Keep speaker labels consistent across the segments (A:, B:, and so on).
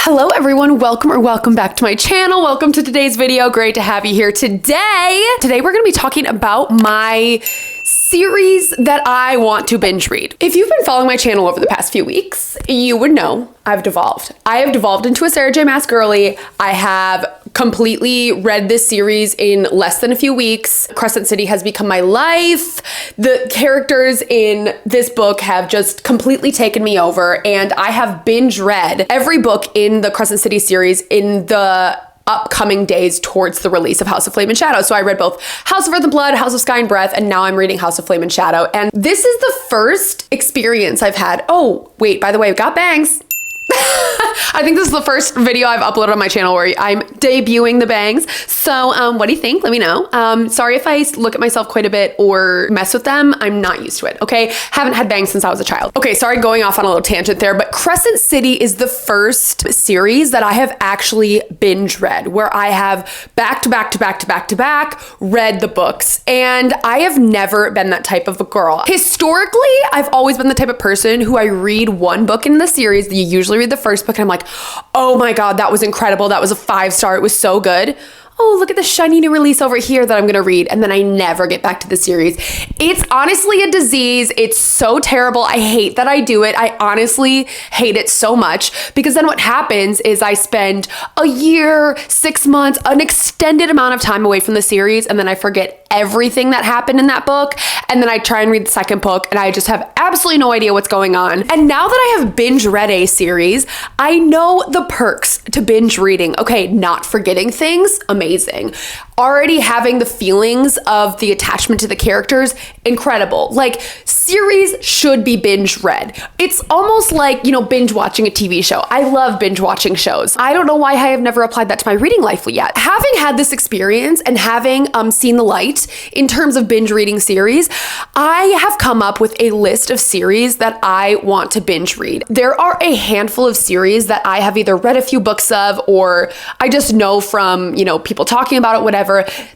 A: Hello everyone, welcome back to my channel. Welcome to today's video. Great to have you here today. Today we're gonna be talking about my series that I want to binge read. If you've been following my channel over the past few weeks, you would know I've devolved. I have devolved into a Sarah J. Maas girly. I have completely read this series in less than a few weeks. Crescent City has become my life. The characters in this book have just completely taken me over, and I have binge read every book in the Crescent City series in the upcoming days towards the release of House of Flame and Shadow. So I read both House of Earth and Blood, House of Sky and Breath, and now I'm reading House of Flame and Shadow. And this is the first experience I've had. Oh, wait, by the way, I've got bangs. I think this is the first video I've uploaded on my channel where I'm debuting the bangs. So what do you think? Let me know. Sorry if I look at myself quite a bit or mess with them. I'm not used to it, okay? Haven't had bangs since I was a child. Okay, sorry going off on a little tangent there, but Crescent City is the first series that I have actually binge read, where I have back to back read the books. And I have never been that type of a girl. Historically, I've always been the type of person who I read one book in the series. You usually read the first book and I'm like, oh my God, that was incredible. That was a 5-star. It was so good. Oh, look at the shiny new release over here that I'm gonna read. And then I never get back to the series. It's honestly a disease. It's so terrible. I hate that I do it. I honestly hate it so much, because then what happens is I spend a year, 6 months, an extended amount of time away from the series, and then I forget everything that happened in that book. And then I try and read the second book and I just have absolutely no idea what's going on. And now that I have binge read a series, I know the perks to binge reading. Okay, not forgetting things, amazing. Already having the feelings of the attachment to the characters, incredible. Like, series should be binge read. It's almost like, you know, binge watching a TV show. I love binge watching shows. I don't know why I have never applied that to my reading life yet. Having had this experience and having seen the light in terms of binge reading series, I have come up with a list of series that I want to binge read. There are a handful of series that I have either read a few books of, or I just know from, you know, people talking about it, whatever,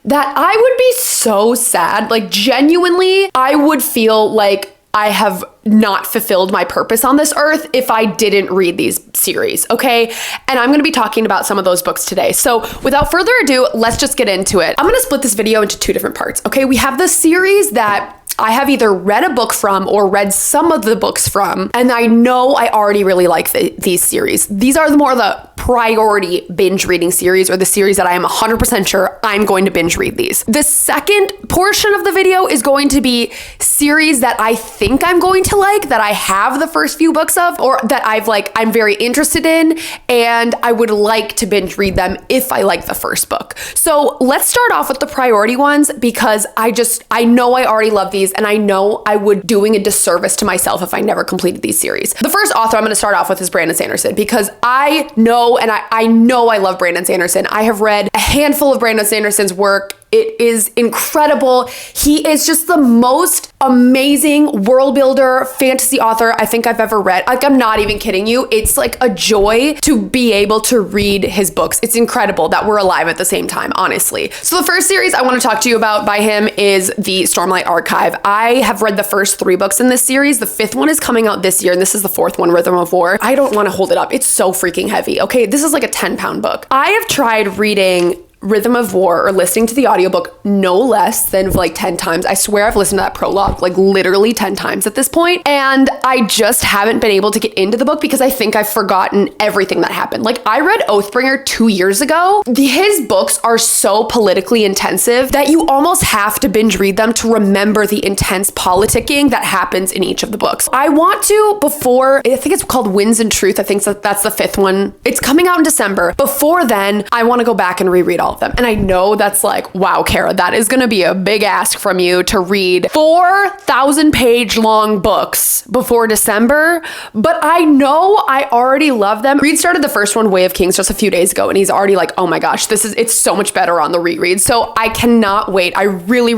A: that I would be so sad. Like, genuinely, I would feel like I have not fulfilled my purpose on this earth if I didn't read these series, okay? And I'm gonna be talking about some of those books today. So without further ado, let's just get into it. I'm gonna split this video into two different parts, okay? We have the series that I have either read a book from or read some of the books from, and I know I already really like these series. These are the priority binge reading series, or the series that I am 100% sure I'm going to binge read these. The second portion of the video is going to be series that I think I'm going to like, that I have the first few books of, or that I'm very interested in, and I would like to binge read them if I like the first book. So let's start off with the priority ones, because I know I already love these, and I know I would doing a disservice to myself if I never completed these series. The first author I'm going to start off with is Brandon Sanderson, because I know I love Brandon Sanderson. I have read a handful of Brandon Sanderson's work. It is incredible. He is just the most amazing world builder, fantasy author I think I've ever read. Like, I'm not even kidding you. It's like a joy to be able to read his books. It's incredible that we're alive at the same time, honestly. So the first series I want to talk to you about by him is the Stormlight Archive. I have read the first 3 books in this series. The 5th one is coming out this year, and this is the 4th one, Rhythm of War. I don't want to hold it up. It's so freaking heavy. Okay, this is like a 10-pound book. I have tried reading Rhythm of War, or listening to the audiobook, no less than like 10 times. I swear I've listened to that prologue like literally 10 times at this point, and I just haven't been able to get into the book because I think I've forgotten everything that happened. Like, I read Oathbringer 2 years ago. His books are so politically intensive that you almost have to binge read them to remember the intense politicking that happens in each of the books. I want to, before, I think it's called Winds and Truth, I think that's the 5th one. It's coming out in December. Before then, I want to go back and reread all of them. And I know that's like, wow, Kara, that is going to be a big ask from you to read 4,000 page long books before December, but I know I already love them. Reed started the first one, Way of Kings, just a few days ago, and he's already like, oh my gosh, it's so much better on the reread. So I cannot wait. I really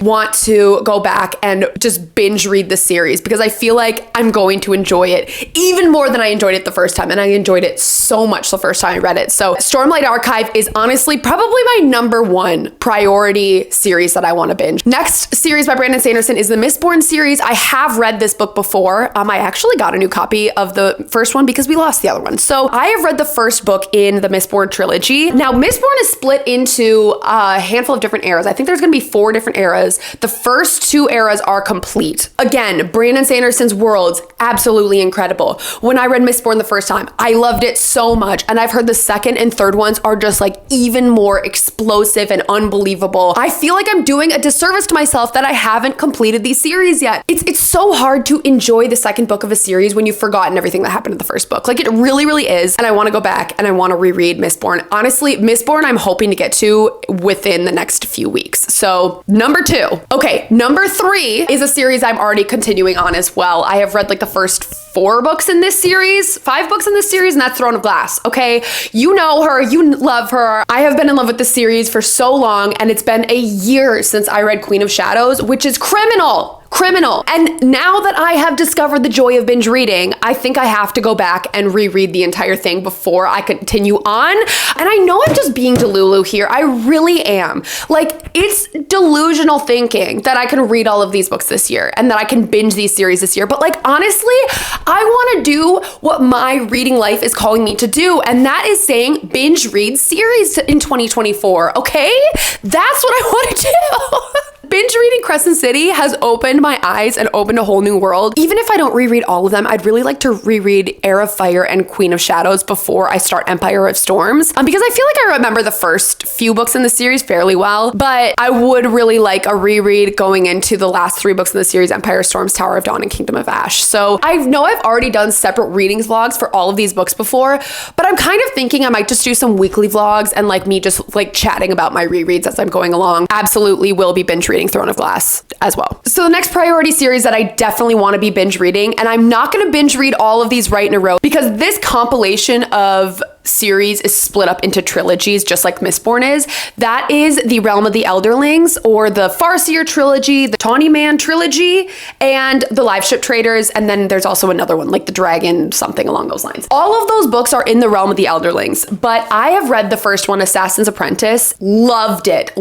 A: want to go back and just binge read the series, because I feel like I'm going to enjoy it even more than I enjoyed it the first time. And I enjoyed it so much the first time I read it. So Stormlight Archive is honestly probably my number one priority series that I want to binge. Next series by Brandon Sanderson is the Mistborn series. I have read this book before. I actually got a new copy of the first one because we lost the other one. So I have read the first book in the Mistborn trilogy. Now, Mistborn is split into a handful of different eras. I think there's going to be 4 different eras. The first 2 eras are complete. Again, Brandon Sanderson's worlds, absolutely incredible. When I read Mistborn the first time, I loved it so much. And I've heard the second and third ones are just like even more explosive and unbelievable. I feel like I'm doing a disservice to myself that I haven't completed these series yet. It's so hard to enjoy the second book of a series when you've forgotten everything that happened in the first book. Like, it really, really is. And I want to go back and I want to reread Mistborn. Honestly, Mistborn I'm hoping to get to within the next few weeks. So number 2. Okay, number 3 is a series I'm already continuing on as well. I have read like the first 4 books in this series, 5 books in this series, and that's Throne of Glass. Okay, you know her, you love her. I have been in love with this series for so long, and it's been a year since I read Queen of Shadows, which is criminal. And now that I have discovered the joy of binge reading, I think I have to go back and reread the entire thing before I continue on. And I know I'm just being Delulu here. I really am. Like, it's delusional thinking that I can read all of these books this year and that I can binge these series this year. But like, honestly, I want to do what my reading life is calling me to do. And that is saying binge read series in 2024. Okay? That's what I want to do. Binge reading Crescent City has opened my eyes and opened a whole new world. Even if I don't reread all of them, I'd really like to reread Heir of Fire and Queen of Shadows before I start Empire of Storms, because I feel like I remember the first few books in the series fairly well, but I would really like a reread going into the last 3 books in the series, Empire of Storms, Tower of Dawn, and Kingdom of Ash. So I know I've already done separate readings vlogs for all of these books before, but I'm kind of thinking I might just do some weekly vlogs and like me just like chatting about my rereads as I'm going along. Absolutely will be binge reading Throne of Glass as well. So the next priority series that I definitely want to be binge reading, and I'm not going to binge read all of these right in a row because this compilation of series is split up into trilogies just like Mistborn is. That is the Realm of the Elderlings, or the Farseer trilogy, the Tawny Man trilogy, and the Live Ship Traders, and then there's also another one like the Dragon something along those lines. All of those books are in the Realm of the Elderlings, but I have read the first one, Assassin's Apprentice, loved it,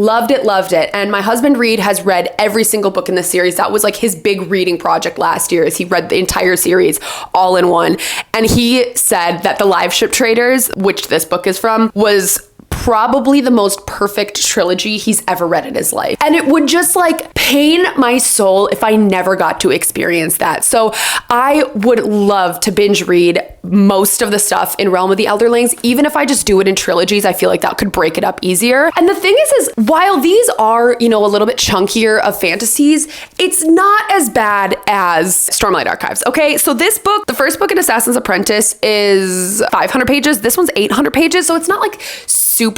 A: and my husband Reed has read every single book in the series. That was like his big reading project last year, is he read the entire series all in one, and he said that the Live Ship Traders, which this book is from, was probably the most perfect trilogy he's ever read in his life. And it would just like pain my soul if I never got to experience that. So I would love to binge read most of the stuff in Realm of the Elderlings. Even if I just do it in trilogies, I feel like that could break it up easier. And the thing is while these are, you know, a little bit chunkier of fantasies, it's not as bad as Stormlight Archives. Okay, so this book, the first book in Assassin's Apprentice, is 500 pages. This one's 800 pages. So it's not like super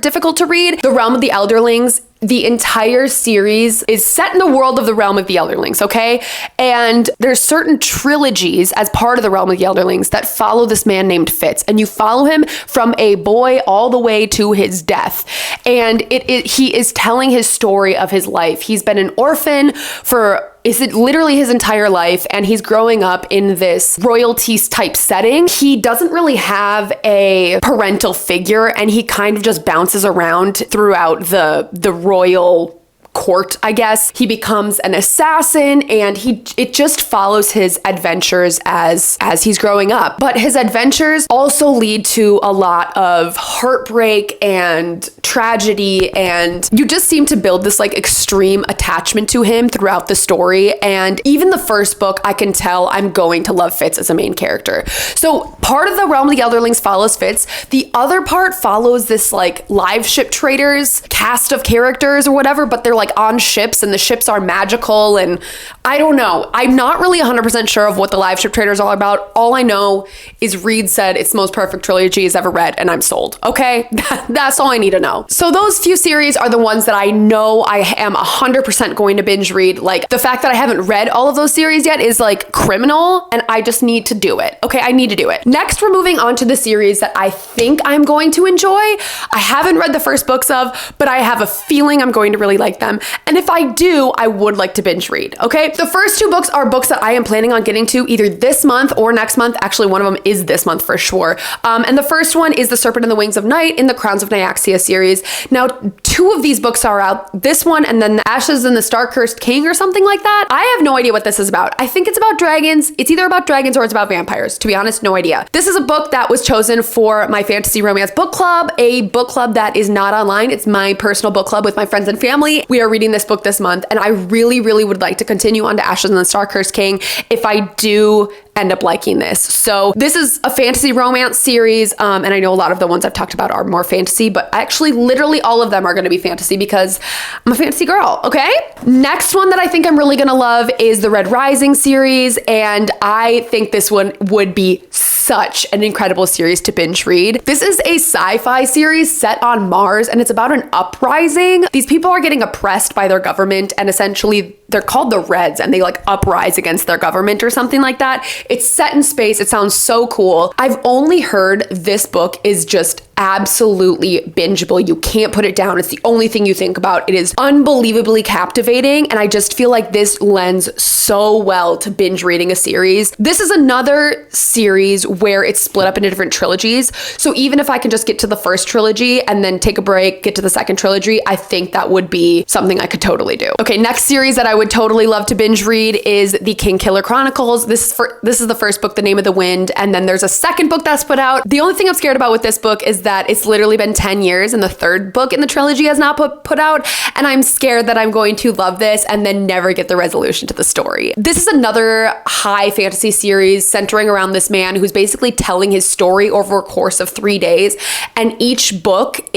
A: difficult to read. The Realm of the Elderlings, the entire series is set in the world of the Realm of the Elderlings, okay? And there's certain trilogies as part of the Realm of the Elderlings that follow this man named Fitz, and you follow him from a boy all the way to his death. And he is telling his story of his life. He's been an orphan for literally his entire life, and he's growing up in this royalty type setting. He doesn't really have a parental figure, and he kind of just bounces around throughout the royal court, I guess. He becomes an assassin, and it just follows his adventures as he's growing up. But his adventures also lead to a lot of heartbreak and tragedy, and you just seem to build this like extreme attachment to him throughout the story. And even the first book, I can tell I'm going to love Fitz as a main character. So part of the Realm of the Elderlings follows Fitz. The other part follows this like Live Ship Traders cast of characters or whatever, but they're like on ships, and the ships are magical, and I don't know. I'm not really 100% sure of what the Live Ship Traders are all about. All I know is Reed said it's the most perfect trilogy he's ever read, and I'm sold. Okay? That's all I need to know. So those few series are the ones that I know I am 100% going to binge read. Like, the fact that I haven't read all of those series yet is like criminal, and I just need to do it. Okay? I need to do it. Next, we're moving on to the series that I think I'm going to enjoy. I haven't read the first books of, but I have a feeling I'm going to really like them. them. And if I do, I would like to binge read, okay? The first two books are books that I am planning on getting to either this month or next month. Actually, one of them is this month for sure. And the first one is The Serpent and the Wings of Night in the Crowns of Nyaxia series. Now, two of these books are out, this one and then The Ashes and the Star-Cursed King or something like that. I have no idea what this is about. I think it's about dragons. It's either about dragons or it's about vampires. To be honest, no idea. This is a book that was chosen for my fantasy romance book club, a book club that is not online. It's my personal book club with my friends and family. We are reading this book this month, and I really, really would like to continue on to Ashes and the Star-Cursed King if I do end up liking this. So this is a fantasy romance series, and I know a lot of the ones I've talked about are more fantasy, but actually literally all of them are going to be fantasy because I'm a fantasy girl, okay? Next one that I think I'm really going to love is the Red Rising series, and I think this one would be such an incredible series to binge read. This is a sci-fi series set on Mars, and it's about an uprising. These people are getting oppressed by their government, and essentially they're called the Reds, and they like uprise against their government or something like that. It's set in space. It sounds so cool. I've only heard this book is just absolutely bingeable. You can't put it down. It's the only thing you think about. It is unbelievably captivating, and I just feel like this lends so well to binge reading a series. This is another series where it's split up into different trilogies. So even if I can just get to the first trilogy and then take a break, get to the second trilogy, I think that would be something I could totally do. Okay, next series that I would totally love to binge read is the King Killer Chronicles. This is the first book, The Name of the Wind, and then there's a second book that's put out. The only thing I'm scared about with this book is that it's literally been 10 years and the third book in the trilogy has not put out, and I'm scared that I'm going to love this and then never get the resolution to the story. This is another high fantasy series centering around this man who's basically telling his story over a course of 3 days, and each book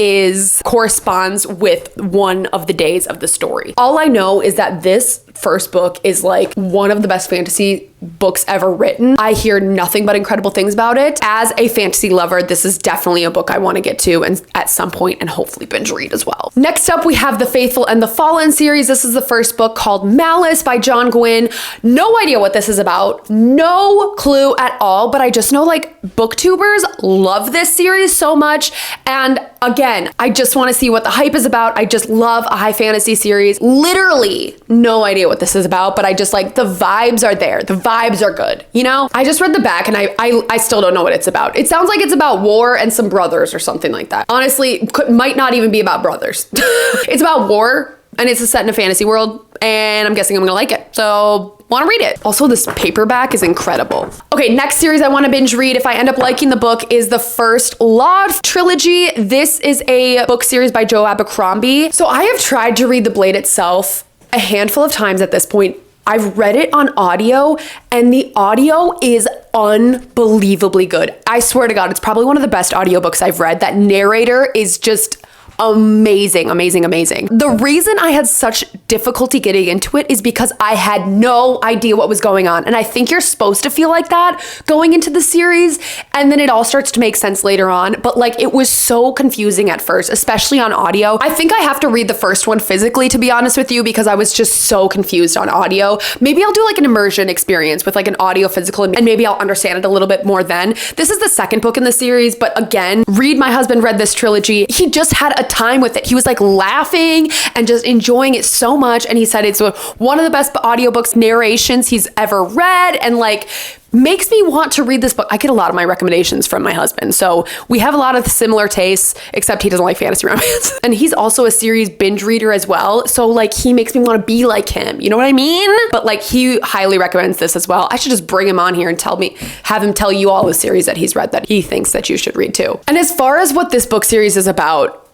A: corresponds with one of the days of the story. All I know is that this first book is like one of the best fantasy books ever written. I hear nothing but incredible things about it. As a fantasy lover, this is definitely a book I want to get to and at some point and hopefully binge read as well. Next up, we have The Faithful and the Fallen series. This is the first book called Malice by John Gwynne. No idea what this is about. No clue at all, but I just know like booktubers love this series so much. And again, I just want to see what the hype is about. I just love a high fantasy series. Literally no idea what this is about, but I just like the vibes are there. The vibes are good. You know, I just read the back and I still don't know what it's about. It sounds like it's about war and some brothers or something like that. Honestly, might not even be about brothers. It's about war and it's set in a fantasy world, and I'm guessing I'm gonna like it. So want to read it. Also, this paperback is incredible. Okay, next series I want to binge read if I end up liking the book is the First Law trilogy. This is a book series by Joe Abercrombie. So I have tried to read The Blade itself a handful of times at this point. I've read it on audio, and the audio is unbelievably good. I swear to God, it's probably one of the best audiobooks I've read. That narrator is just amazing, amazing, amazing. The reason I had such difficulty getting into it is because I had no idea what was going on. And I think you're supposed to feel like that going into the series, and then it all starts to make sense later on. But like, it was so confusing at first, especially on audio. I think I have to read the first one physically, to be honest with you, because I was just so confused on audio. Maybe I'll do like an immersion experience with like an audio physical, and maybe I'll understand it a little bit more then. This is the second book in the series, but again, my husband read this trilogy. He just had a time with it. He was like laughing and just enjoying it so much, and he said it's one of the best audiobooks narrations he's ever read, and like makes me want to read this book. I get a lot of my recommendations from my husband, so we have a lot of similar tastes, except he doesn't like fantasy romance. And he's also a series binge reader as well, so like he makes me want to be like him, you know what I mean? But like, he highly recommends this as well. I should just bring him on here and have him tell you all the series that he's read that he thinks that you should read too. And as far as what this book series is about,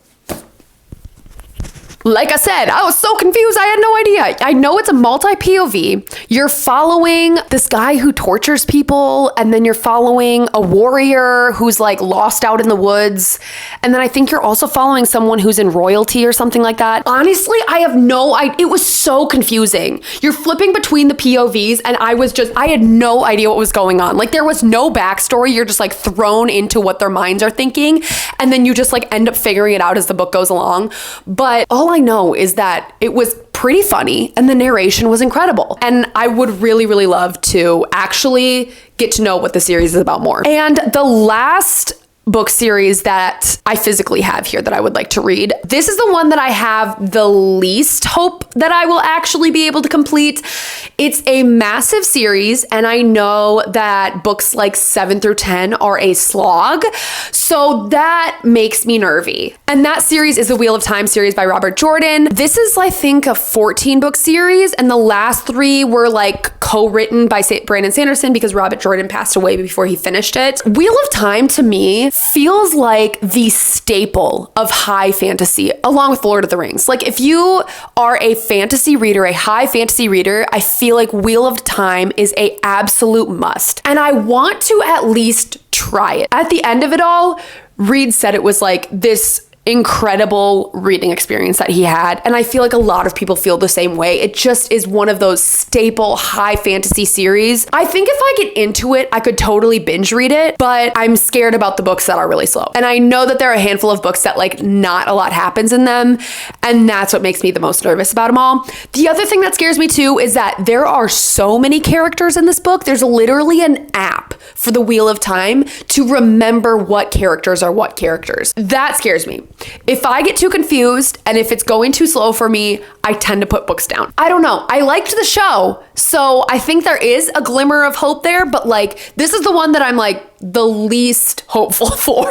A: like I said, I was so confused. I had no idea. I know it's a multi-POV. You're following this guy who tortures people, and then you're following a warrior who's like lost out in the woods. And then I think you're also following someone who's in royalty or something like that. Honestly, I have no idea. It was so confusing. You're flipping between the POVs, and I had no idea what was going on. Like, there was no backstory. You're just like thrown into what their minds are thinking, and then you just like end up figuring it out as the book goes along. But all I know is that it was pretty funny and the narration was incredible. And I would really, really love to actually get to know what the series is about more. And the last book series that I physically have here that I would like to read. This is the one that I have the least hope that I will actually be able to complete. It's a massive series, and I know that books like 7 through 10 are a slog, so that makes me nervy. And that series is the Wheel of Time series by Robert Jordan. This is, I think, a 14-book series, and the last 3 were like co-written by Brandon Sanderson because Robert Jordan passed away before he finished it. Wheel of Time, to me, feels like the staple of high fantasy, along with Lord of the Rings. Like, if you are a fantasy reader, a high fantasy reader, I feel like Wheel of Time is a absolute must. And I want to at least try it. At the end of it all, Reed said it was like this incredible reading experience that he had, and I feel like a lot of people feel the same way. It just is one of those staple high fantasy series. I think if I get into it, I could totally binge read it, but I'm scared about the books that are really slow. And I know that there are a handful of books that like not a lot happens in them, and that's what makes me the most nervous about them all. The other thing that scares me too is that there are so many characters in this book. There's literally an app for the Wheel of Time to remember what characters are what characters. That scares me. If I get too confused and if it's going too slow for me, I tend to put books down. I don't know. I liked the show, so I think there is a glimmer of hope there, but like, this is the one that I'm like the least hopeful for.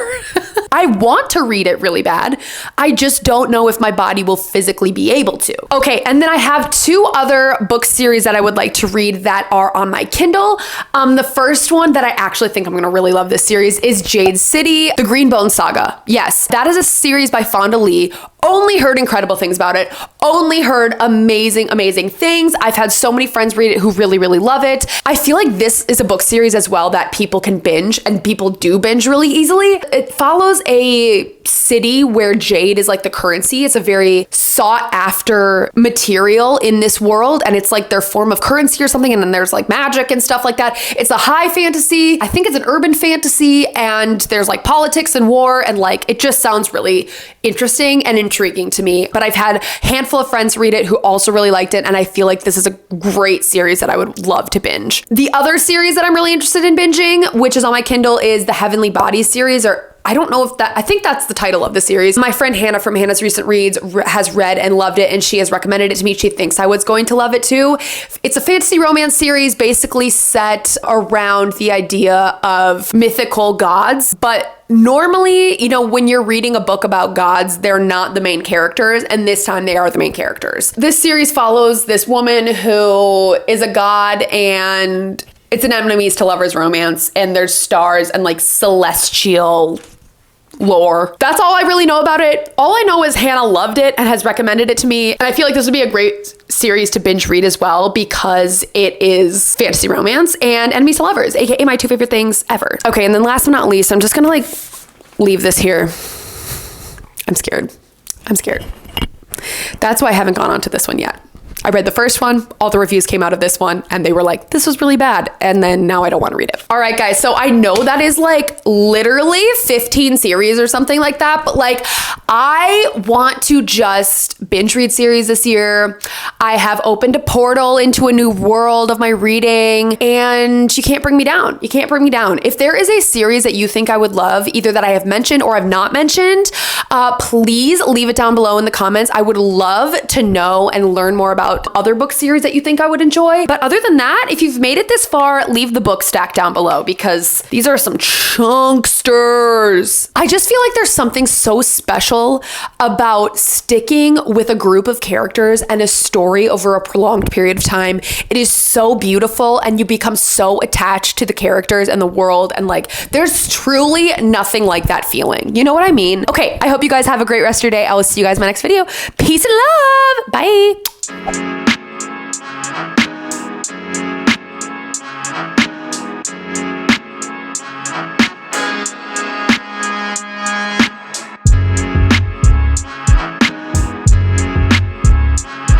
A: I want to read it really bad. I just don't know if my body will physically be able to. Okay, and then I have 2 other book series that I would like to read that are on my Kindle. The first one that I actually think I'm gonna really love this series is Jade City, The Greenbone Saga. Yes, that is a series by Fonda Lee. Only heard incredible things about it. Only heard amazing, amazing things. I've had so many friends read it who really, really love it. I feel like this is a book series as well that people can binge, and people do binge really easily. It follows a city where jade is like the currency. It's a very sought after material in this world, and it's like their form of currency or something, and then there's like magic and stuff like that. It's a high fantasy. I think it's an urban fantasy, and there's like politics and war, and like it just sounds really interesting and intriguing to me. But I've had a handful of friends read it who also really liked it, and I feel like this is a great series that I would love to binge. The other series that I'm really interested in binging, which is on my Kindle, is the Heavenly Bodies series, or I don't know if that, I think that's the title of the series. My friend Hannah from Hannah's Recent Reads has read and loved it, and she has recommended it to me. She thinks I was going to love it too. It's a fantasy romance series basically set around the idea of mythical gods, but normally, you know, when you're reading a book about gods, they're not the main characters, and this time they are the main characters. This series follows this woman who is a god, and it's an enemies to lovers romance, and there's stars and like celestial lore. That's all I really know about it. All I know is Hannah loved it and has recommended it to me, and I feel like this would be a great series to binge read as well because it is fantasy romance and enemies to lovers, aka my 2 favorite things ever. Okay, and then last but not least, I'm just gonna like leave this here. I'm scared. I'm scared. That's why I haven't gone on to this one yet. I read the first one, all the reviews came out of this one, and they were like, this was really bad. And then now I don't want to read it. All right, guys. So I know that is like literally 15 series or something like that, but like I want to just binge read series this year. I have opened a portal into a new world of my reading, and you can't bring me down. You can't bring me down. If there is a series that you think I would love, either that I have mentioned or I've not mentioned, please leave it down below in the comments. I would love to know and learn more about other book series that you think I would enjoy. But other than that, if you've made it this far, leave the book stack down below because these are some chunksters. I just feel like there's something so special about sticking with a group of characters and a story over a prolonged period of time. It is so beautiful, and you become so attached to the characters and the world, and like there's truly nothing like that feeling. You know what I mean? Okay, I hope you guys have a great rest of your day. I will see you guys in my next video. Peace and love. Bye.